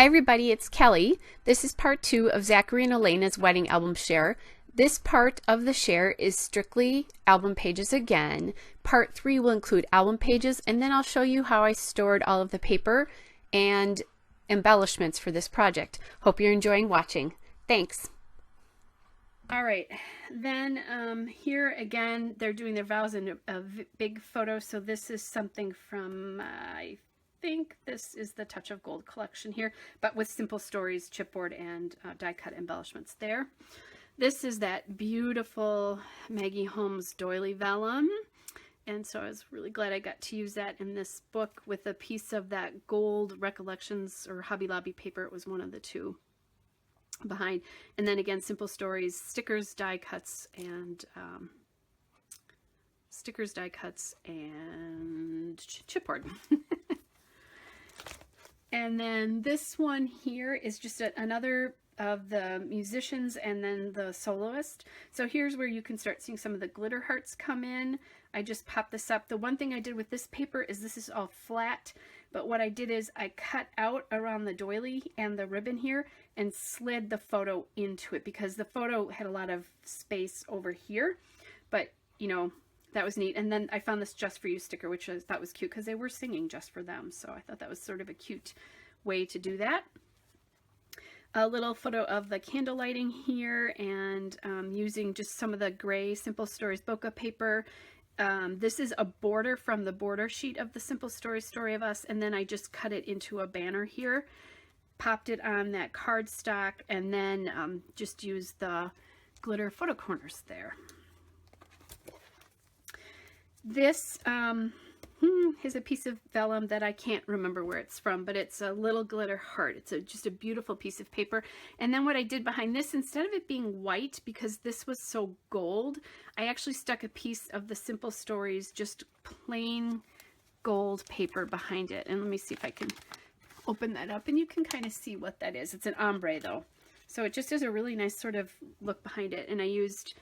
everybody, it's Kelly. This is part 2 of Zachary and Elena's wedding album share. This part of the share is strictly album pages again. Part 3 will include album pages, and then I'll show you how I stored all of the paper and embellishments for this project. Hope you're enjoying watching. Thanks. All right, then here again, they're doing their vows in a big photo. So this is something from, I think this is the Touch of Gold collection here, but with Simple Stories chipboard and die cut embellishments there. This is that beautiful Maggie Holmes doily vellum. And so I was really glad I got to use that in this book with a piece of that gold Recollections or Hobby Lobby paper. It was one of the two behind. And then again, Simple Stories, stickers, die cuts, and chipboard. And then this one here is just another of the musicians and then the soloist. So here's where you can start seeing some of the glitter hearts come in. I just popped this up. The one thing I did with this paper is this is all flat, but what I did is I cut out around the doily and the ribbon here and slid the photo into it because the photo had a lot of space over here, but you know, that was neat. And then I found this Just For You sticker, which I thought was cute because they were singing Just For Them. So I thought that was sort of a cute way to do that. A little photo of the candle lighting here and using just some of the gray Simple Stories bokeh paper. This is a border from the border sheet of the Simple Stories Story of Us, and then I just cut it into a banner here, popped it on that cardstock, and then just used the glitter photo corners there. This is a piece of vellum that I can't remember where it's from, but it's a little glitter heart. It's just a beautiful piece of paper. And then what I did behind this, instead of it being white, because this was so gold, I actually stuck a piece of the Simple Stories, just plain gold paper behind it. And let me see if I can open that up and you can kind of see what that is. It's an ombre though. So it just has a really nice sort of look behind it. And I used,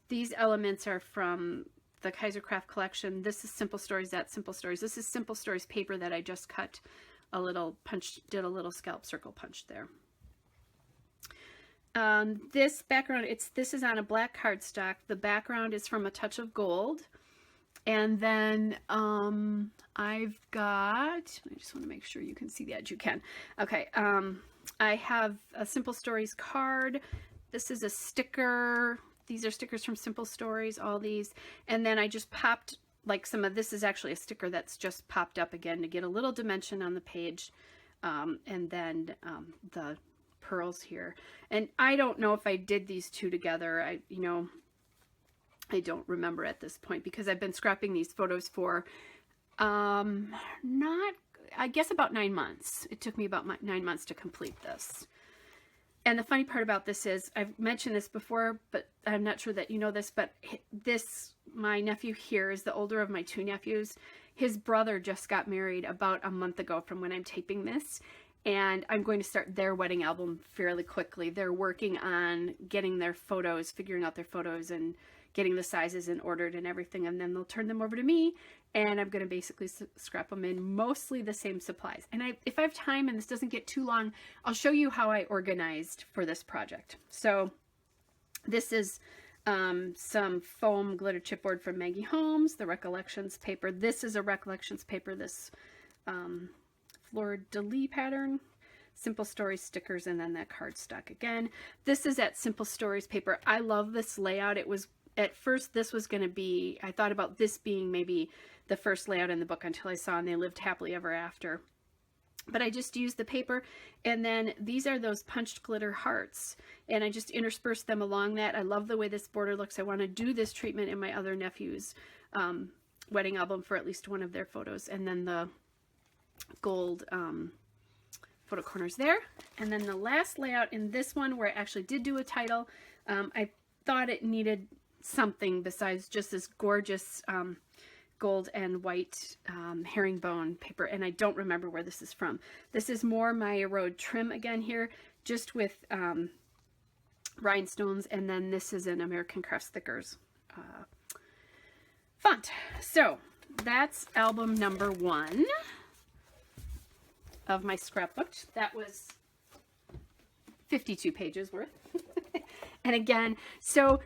these elements are from the Kaiser Craft collection. This is Simple Stories, that's Simple Stories. This is Simple Stories paper that I just cut a little punch, did a little scallop circle punch there. This background, this is on a black cardstock. The background is from A Touch of Gold. And then I've got, I just want to make sure you can see the edge. You can. Okay. I have a Simple Stories card. This is a sticker. These are stickers from Simple Stories, all these. And then I just popped, like some of this is actually a sticker that's just popped up again to get a little dimension on the page. And then the pearls here. And I don't know if I did these two together. I don't remember at this point because I've been scrapping these photos for I guess about 9 months. It took me about 9 months to complete this. And the funny part about this is, I've mentioned this before, but I'm not sure that you know this, but my nephew here is the older of my two nephews. His brother just got married about a month ago from when I'm taping this, and I'm going to start their wedding album fairly quickly. They're working on getting their photos, figuring out their photos and getting the sizes and ordered and everything, and then they'll turn them over to me, and I'm going to basically scrap them in mostly the same supplies. And if I have time and this doesn't get too long, I'll show you how I organized for this project. So this is some foam glitter chipboard from Maggie Holmes, the Recollections paper. This is a Recollections paper, this fleur-de-lis pattern. Simple Stories stickers, and then that cardstock again. This is that Simple Stories paper. I love this layout. It was, at first this was going to be, I thought about this being maybe the first layout in the book until I saw And They Lived Happily Ever After. But I just used the paper, and then these are those punched glitter hearts, and I just interspersed them along that. I love the way this border looks. I want to do this treatment in my other nephew's wedding album for at least one of their photos, and then the gold photo corners there. And then the last layout in this one, where I actually did do a title, I thought it needed something besides just this gorgeous gold and white herringbone paper, and I don't remember where this is from. This is more Maya Road trim again here, just with rhinestones, and then this is an American Crafts Stickers font. So that's album number 1 of my scrapbook. That was 52 pages worth. And again, so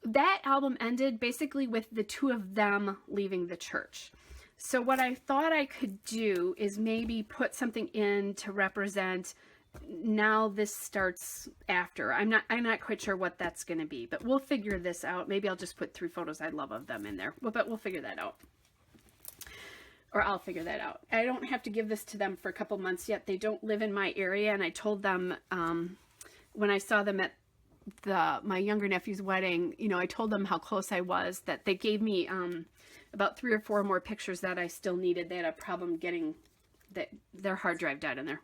that album ended basically with the two of them leaving the church. So what I thought I could do is maybe put something in to represent now this starts after. I'm not quite sure what that's going to be, but we'll figure this out. Maybe I'll just put 3 photos I love of them in there, but we'll figure that out. Or I'll figure that out. I don't have to give this to them for a couple months yet. They don't live in my area, and I told them when I saw them at my younger nephew's wedding, you know, I told them how close I was, that they gave me about 3 or 4 more pictures that I still needed. They had a problem getting their hard drive died on their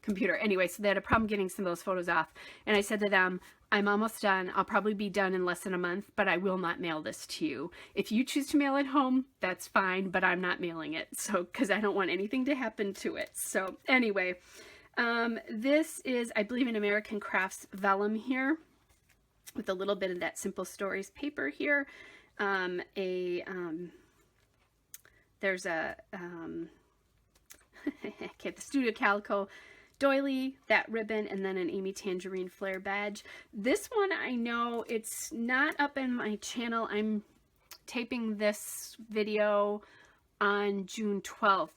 computer. Anyway, so they had a problem getting some of those photos off. And I said to them, I'm almost done. I'll probably be done in less than a month, but I will not mail this to you. If you choose to mail it home, that's fine, but I'm not mailing it. So, because I don't want anything to happen to it. So anyway, this is, I believe, an American Crafts vellum here with a little bit of that Simple Stories paper here. There's a, okay, the Studio Calico doily, that ribbon, and then an Amy Tangerine Flare badge. This one, I know it's not up in my channel. I'm taping this video on June 12th.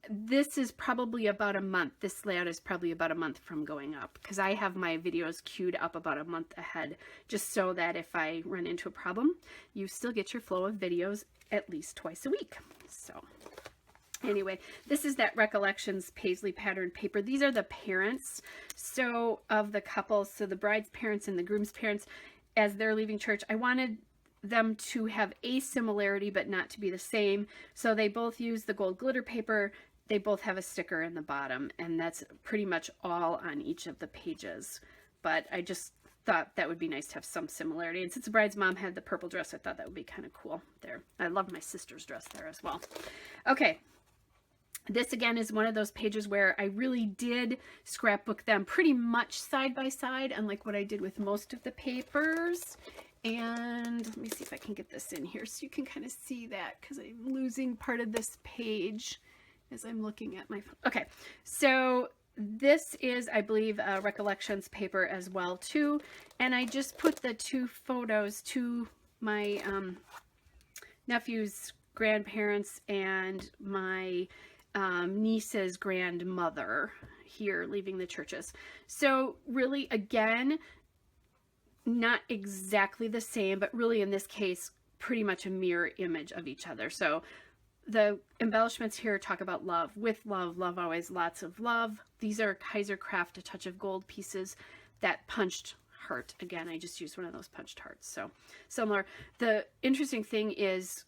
This is probably about a month. This layout is probably about a month from going up, because I have my videos queued up about a month ahead, just so that if I run into a problem, you still get your flow of videos at least twice a week. So anyway, this is that Recollections Paisley pattern paper. These are the parents, so of the couples, so the bride's parents and the groom's parents, as they're leaving church. I wanted them to have a similarity, but not to be the same. So they both use the gold glitter paper. They both have a sticker in the bottom, and that's pretty much all on each of the pages. But I just thought that would be nice to have some similarity. And since the bride's mom had the purple dress, I thought that would be kind of cool there. I love my sister's dress there as well. Okay. This again is one of those pages where I really did scrapbook them pretty much side by side, unlike what I did with most of the papers. And let me see if I can get this in here so you can kind of see that, because I'm losing part of this page as I'm looking at my phone. Okay, so this is, I believe, a Recollections paper as well too. And I just put the 2 photos to my nephew's grandparents and my niece's grandmother here leaving the churches. So really, again, not exactly the same, but really in this case, pretty much a mirror image of each other. So the embellishments here talk about love, with love, love always, lots of love. These are Kaiser Craft A Touch of Gold pieces, that punched heart. Again, I just used one of those punched hearts. So similar. The interesting thing is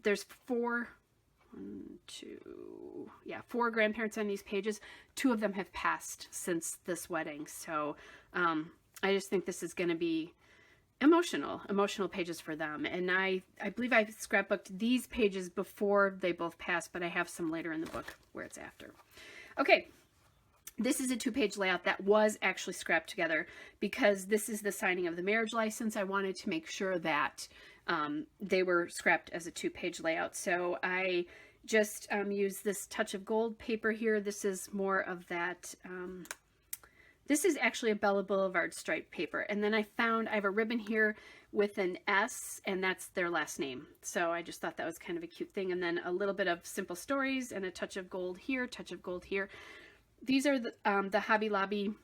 there's 4 grandparents on these pages. 2 of them have passed since this wedding. So I just think this is going to be emotional pages for them. And I believe I scrapbooked these pages before they both passed, but I have some later in the book where it's after. Okay. This is a 2-page layout that was actually scrapped together because this is the signing of the marriage license. I wanted to make sure that they were scrapped as a 2-page layout. So I just used this Touch of Gold paper here. This is more of that, this is actually a Bella Boulevard stripe paper. And then I have a ribbon here with an S, and that's their last name. So I just thought that was kind of a cute thing. And then a little bit of Simple Stories and a touch of gold here, touch of gold here. These are the Hobby Lobby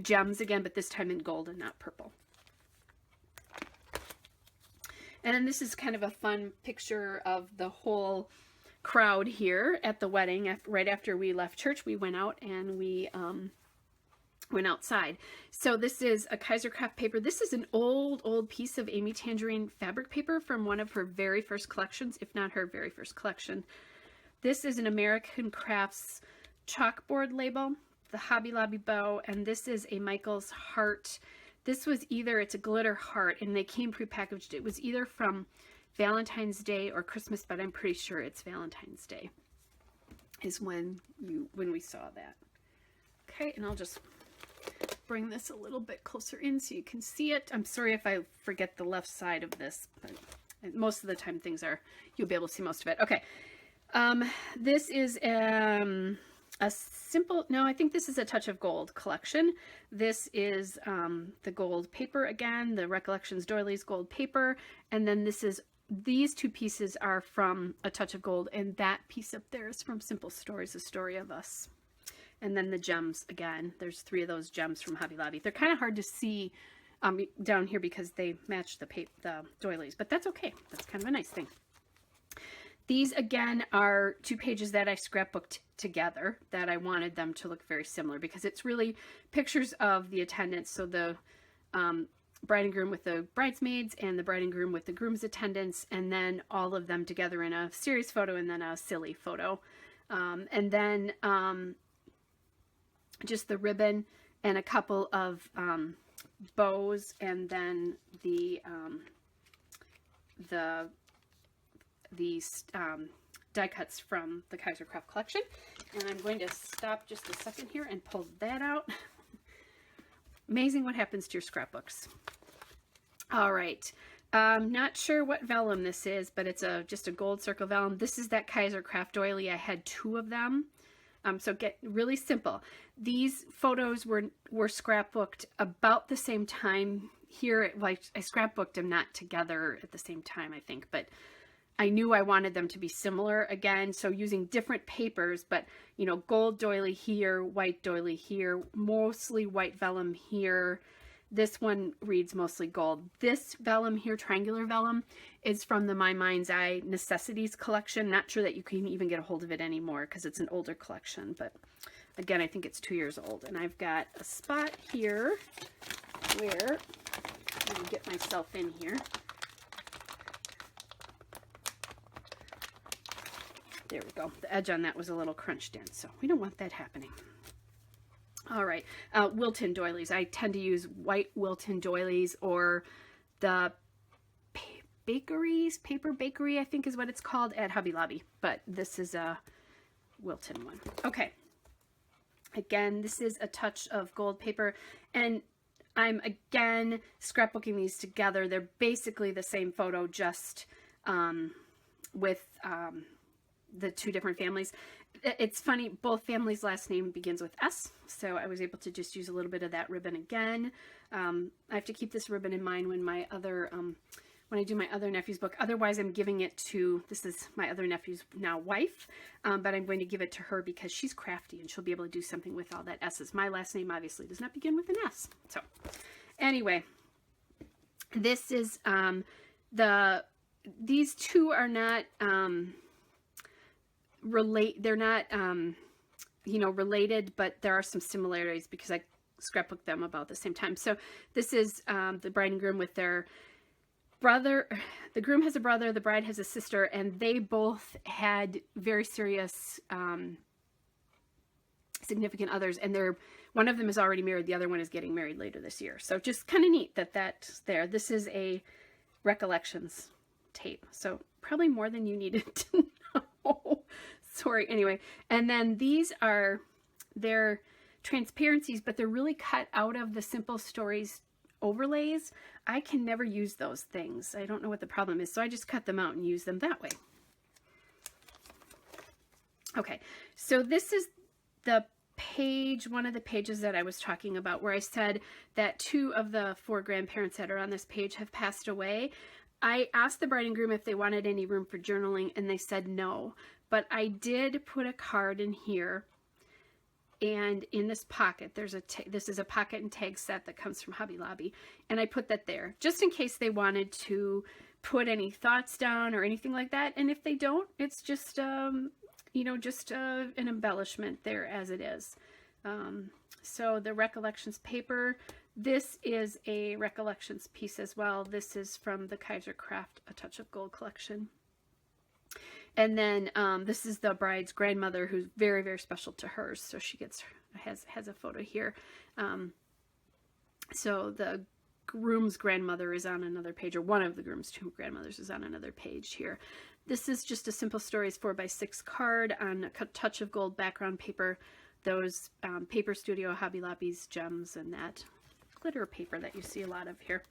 gems again, but this time in gold and not purple. And then this is kind of a fun picture of the whole crowd here at the wedding. Right after we left church, we went out and we went outside. So this is a Kaiser Craft paper. This is an old piece of Amy Tangerine fabric paper from one of her very first collections, if not her very first collection. This is an American Crafts chalkboard label, the Hobby Lobby bow, and this is a Michael's heart. This was either, it's a glitter heart, and they came prepackaged. It was either from Valentine's Day or Christmas, but I'm pretty sure it's Valentine's Day is when we saw that. Okay, and I'll just bring this a little bit closer in so you can see it. I'm sorry if I forget the left side of this, but most of the time you'll be able to see most of it. Okay. This is a simple, no, I think this is a Touch of Gold collection. This is the gold paper again, the Recollections Doilies gold paper, and then this is, these two pieces are from A Touch of Gold, and that piece up there is from Simple Stories, A Story of Us. And then the gems again, there's 3 of those gems from Hobby Lobby. They're kind of hard to see down here because they match the doilies, but that's okay. That's kind of a nice thing. These again are 2 pages that I scrapbooked together that I wanted them to look very similar because it's really pictures of the attendants. So the bride and groom with the bridesmaids and the bride and groom with the groom's attendants, and then all of them together in a serious photo and then a silly photo. And then just the ribbon and a couple of bows, and then these die cuts from the Kaiser Craft collection. And I'm going to stop just a second here and pull that out. Amazing what happens to your scrapbooks. All right. Not sure what vellum this is, but it's just a gold circle vellum. This is that Kaiser Craft doily. I had 2 of them. So get really simple. These photos were scrapbooked about the same time here. Like I scrapbooked them not together at the same time, I think, but I knew I wanted them to be similar again. So using different papers, but you know, gold doily here, white doily here, mostly white vellum here. This one reads mostly gold. This vellum here, triangular vellum, is from the My Mind's Eye Necessities collection. Not sure that you can even get a hold of it anymore because it's an older collection, but again, I think it's 2 years old. And I've got a spot here where, let me get myself in here. There we go. The edge on that was a little crunched in, so we don't want that happening. All right, Wilton doilies. I tend to use white Wilton doilies, or the paper bakery, I think is what it's called at Hobby Lobby, but this is a Wilton one. Okay, again, this is a touch of gold paper, and I'm again scrapbooking these together. They're basically the same photo, just with the 2 different families. It's funny, both families' last name begins with S, so I was able to just use a little bit of that ribbon again. I have to keep this ribbon in mind when my other, when I do my other nephew's book. Otherwise, I'm giving it to, this is my other nephew's now wife, but I'm going to give it to her because she's crafty and she'll be able to do something with all that S's. My last name obviously does not begin with an S. So anyway, this is these 2 are not they're not you know, related, but there are some similarities because I scrapbooked them about the same time. So this is the bride and groom with their brother. The groom has a brother, the bride has a sister, and they both had very serious significant others, and one of them is already married, the other one is getting married later this year. So just kind of neat that that's there. This is a Recollections tape, so probably more than you needed to know. Sorry. Anyway, and then these are their transparencies, but they're really cut out of the Simple Stories overlays. I can never use those things. I don't know what the problem is, so I just cut them out and use them that way. Okay, so this is the page, one of the pages that I was talking about, where I said that 2 of the 4 grandparents that are on this page have passed away. I asked the bride and groom if they wanted any room for journaling, and they said no. But I did put a card in here, and in this pocket, this is a pocket and tag set that comes from Hobby Lobby, and I put that there just in case they wanted to put any thoughts down or anything like that. And if they don't, it's just you know, just an embellishment there as it is. So the Recollections paper, this is a Recollections piece as well. This is from the Kaiser Craft A Touch of Gold collection. And then this is the bride's grandmother, who's very, very special to hers. So she has a photo here. So the groom's grandmother is on another page, or one of the groom's 2 grandmothers is on another page here. This is just a Simple Stories 4x6 card on a touch of gold background paper. Those Paper Studio Hobby Lobby's gems and that glitter paper that you see a lot of here.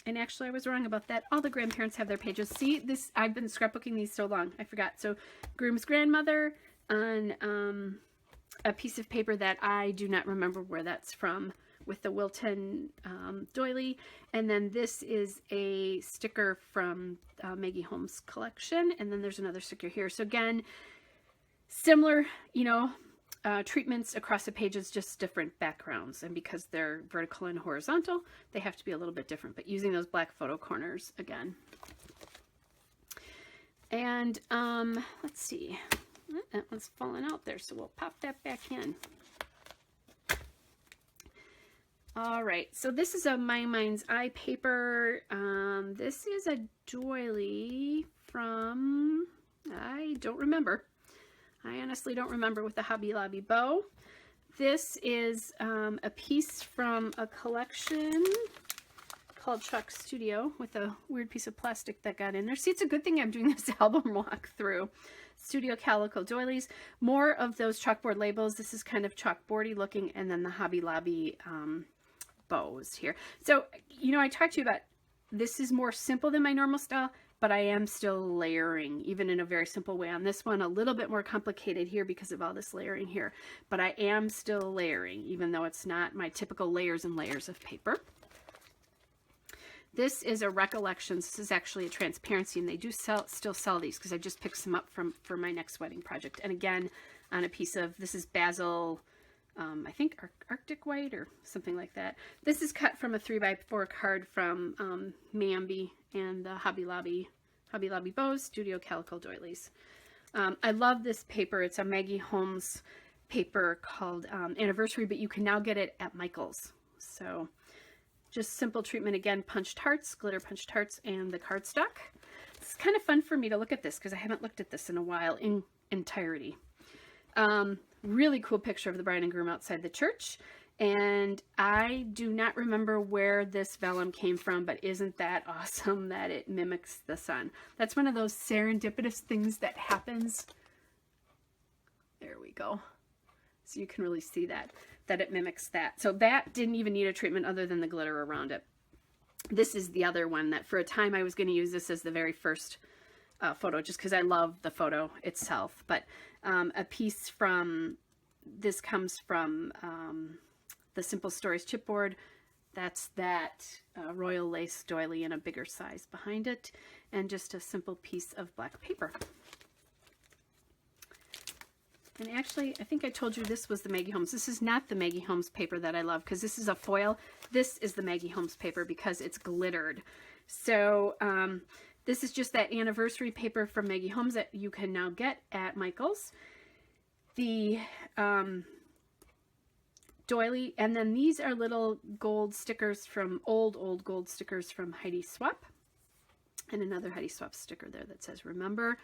And actually, I was wrong about that. All the grandparents have their pages. See, this, I've been scrapbooking these so long, I forgot. So, groom's grandmother, on a piece of paper that I do not remember where that's from, with the Wilton doily. And then this is a sticker from Maggie Holmes' collection. And then there's another sticker here. So again, similar, you know, treatments across the pages, just different backgrounds. And because they're vertical and horizontal, they have to be a little bit different, but using those black photo corners again. And let's see, that one's falling out there, so we'll pop that back in. All right, so this is a My Mind's Eye paper. This is a doily from, I don't remember. I honestly don't remember, with the Hobby Lobby bow. This is a piece from a collection called Chalk Studio, with a weird piece of plastic that got in there. See, it's a good thing I'm doing this album walkthrough. Studio Calico doilies. More of those chalkboard labels. This is kind of chalkboardy looking, and then the Hobby Lobby bows here. So, you know, I talked to you about, this is more simple than my normal style, but I am still layering, even in a very simple way. On this one, a little bit more complicated here because of all this layering here, but I am still layering, even though it's not my typical layers and layers of paper. This is a Recollections. This is actually a transparency, and they do still sell these, because I just picked some up for my next wedding project. And again, on a piece of, this is Basil, I think Arctic White or something like that. This is cut from a 3x4 card from Mambi and the Hobby Lobby bows, Studio Calico doilies. I love this paper. It's a Maggie Holmes paper called Anniversary, but you can now get it at Michael's. So just simple treatment again, punched hearts, glitter punched hearts, and the cardstock. It's kind of fun for me to look at this, because I haven't looked at this in a while in entirety. Really cool picture of the bride and groom outside the church. And I do not remember where this vellum came from, but isn't that awesome that it mimics the sun? That's one of those serendipitous things that happens. There we go. So you can really see that it mimics that. So that didn't even need a treatment other than the glitter around it. This is the other one that for a time I was going to use this as the very first photo, just because I love the photo itself. But a piece from, this comes from the Simple Stories chipboard. That's that royal lace doily in a bigger size behind it, and just a simple piece of black paper. And actually, I think I told you this was the Maggie Holmes. This is not the Maggie Holmes paper that I love, because this is a foil. This is the Maggie Holmes paper because it's glittered. So this is just that anniversary paper from Maggie Holmes that you can now get at Michael's. The doily, and then these are little gold stickers from old gold stickers from Heidi Swap, and another Heidi Swap sticker there that says remember.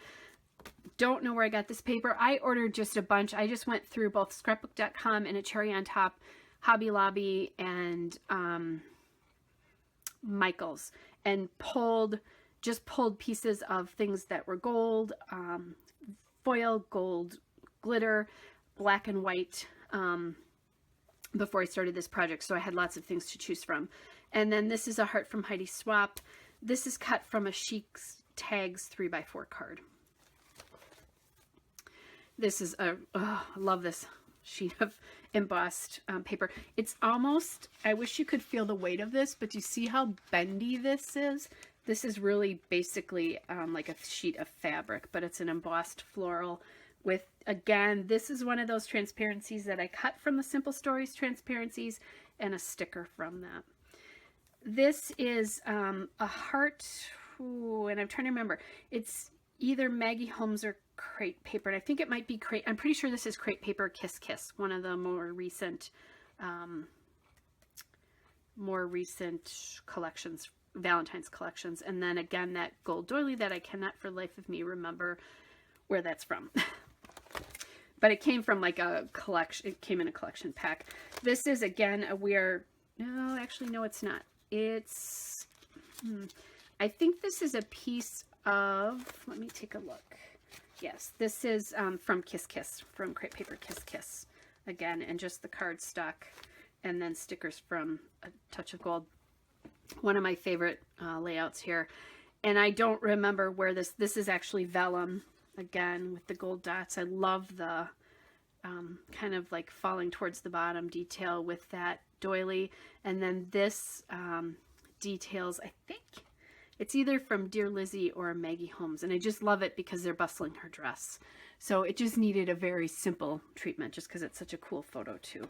Don't know where I got this paper. I ordered just a bunch. I just went through both scrapbook.com and a cherry on top, Hobby Lobby, and Michael's, and pulled pieces of things that were gold, foil, gold, glitter, black and white, before I started this project. So I had lots of things to choose from. And then this is a heart from Heidi Swap. This is cut from a Chic's Tags 3x4 card. This is a, oh, I love this sheet of embossed paper. It's almost, I wish you could feel the weight of this, but you see how bendy this is? This is really basically like a sheet of fabric, but it's an embossed floral with, again, this is one of those transparencies that I cut from the Simple Stories transparencies, and a sticker from that. This is a heart, ooh, and I'm trying to remember. It's either Maggie Holmes or Crate paper, and I think it might be Crate. I'm pretty sure this is Crate paper Kiss Kiss, one of the more recent collections, Valentine's collections. And then again, that gold doily that I cannot for the life of me remember where that's from. But it came from like a collection, it came in a collection pack. This is again a weird, no, actually no, it's not. It's, I think this is a piece of, let me take a look. Yes, this is from Kiss Kiss, from Crate Paper Kiss Kiss, again, and just the cardstock, and then stickers from A Touch of Gold. One of my favorite layouts here, and I don't remember where this is actually vellum. again with the gold dots. I love the kind of like falling towards the bottom detail with that doily. And then this details, I think it's either from Dear Lizzie or Maggie Holmes, and I just love it because they're bustling her dress. So it just needed a very simple treatment just because it's such a cool photo too.